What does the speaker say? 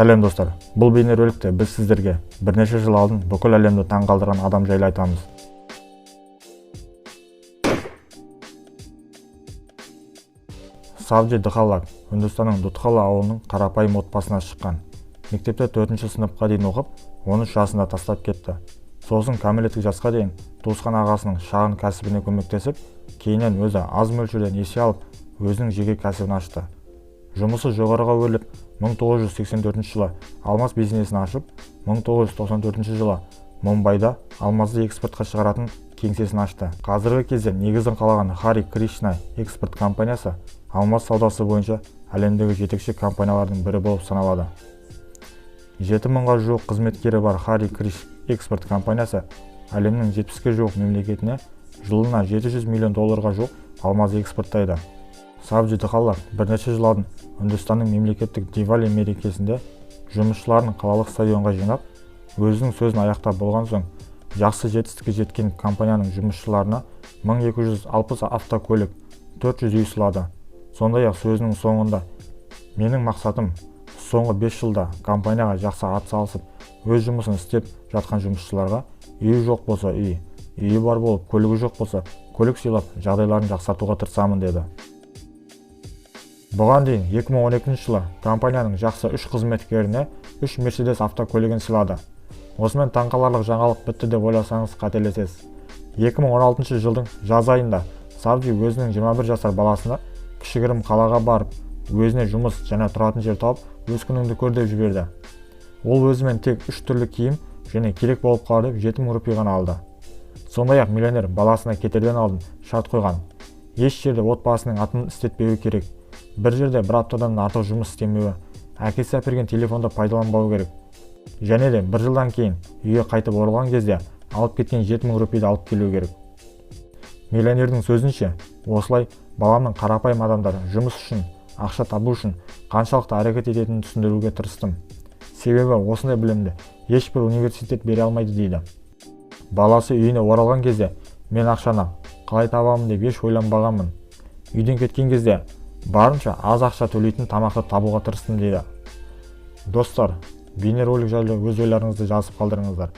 Сәлем достар, бұл бейнероликте біз сіздерге бірнеше жыл алдын бүкіл әлемді таңғалдырған адам жайлы айтамыз. Савджи Дхалак, Үндістанның Дудхала ауылының қарапайым отбасына шыққан. Мектепте 4-ші сыныпқа дейін оқып, 13 жасында тастап кетті. Сосын кәмелеттік жасқа дейін туысқан ағасының шағын кәсібіне көмектесіп, кейіннен өзі аз мөлшерде несие алып, өзінің жеке кәсібін ашты. Жұмысы жоғарыға өрліп, 1984 жылы алмаз бизнесін ашып, 1994 жылы Мумбайда алмазды экспортқа шығаратын кеңсесін ашты. Қазіргі кезде негізін қалаған Хари Кришна экспорт компаниясы алмаз саудасы бойынша әлемдегі жетекші компаниялардың бірі болып саналады. 7000-ға жуық қызметкері бар Хари Криш экспорт компаниясы әлемнің 70-ке жуық мемлекетіне жылына $700 миллион жуық алмаз экспорттайды. Савджи Дхалак бірнеше жыл алдын Үндістанның мемлекеттік Дивали мерекесінде жұмысшыларын қалалық стадионға жинап, өзінің сөзін аяқтап болған соң, жақсы жетістікке жеткен компанияның жұмысшыларына 1260 автокөлік, 400 үй сыйлады. Сондай-ақ сөзінің соңында, менің мақсатым соңғы 5 жылда компанияға жақсы атсалысып, өз жұмысын істеп жатқан жұмысшыларға үйі жоқ болса үй, үйі бар болып, көлігі жоқ болса көлік сыйлап, жағдайларын жақсартуға тырысамын деді. Бұған дейін 2012 жылы компанияның жақсы 3 қызметкеріне 3 Мерседес автокөлігін сыйлады. Осымен таңқаларлық жаңалық бітті деп ойласаңыз қателесесіз. 2016 жылдың жаз айында Савджи өзінің 21 жасар баласына кішігірім қалаға барып, өзіне жұмыс және тұратын жер тауып, өз күніңді көр деп жіберді. Ол өзімен тек 3 түрлі киім және керек болып қалды 7000 рупий ғана алды. Сондай-ақ миллионер баласына кетерден алдын шарт қойған. Еш жерде отбасының атын істетпеуі керек. Бір жерде бір аптадан артық жұмыс істемеуі, әкесі әперген телефонды пайдаланбау керек. Және де бір жылдан кейін үйге қайтып оралған кезде алып кеткен 7000 рупийді алып келу керек. Миллионердің сөзінше, осылай баламның қарапайым адамдар жұмыс үшін, ақша табу үшін қаншалықты әрекет ететінін түсіндіруге тырыстым. Себебі осындай білімді ешбір университет бере алмайды дейді. Баласы үйіне оралған кезде, мен ақшаны қалай табамын деп еш ойланбағанмын. Үйден кеткен кезде барынша аз ақша төлейтін тамақты табуға тырыстым дейді. Достар, бейнеролик жайлы өз ойларыңызды жазып қалдырыңыздар.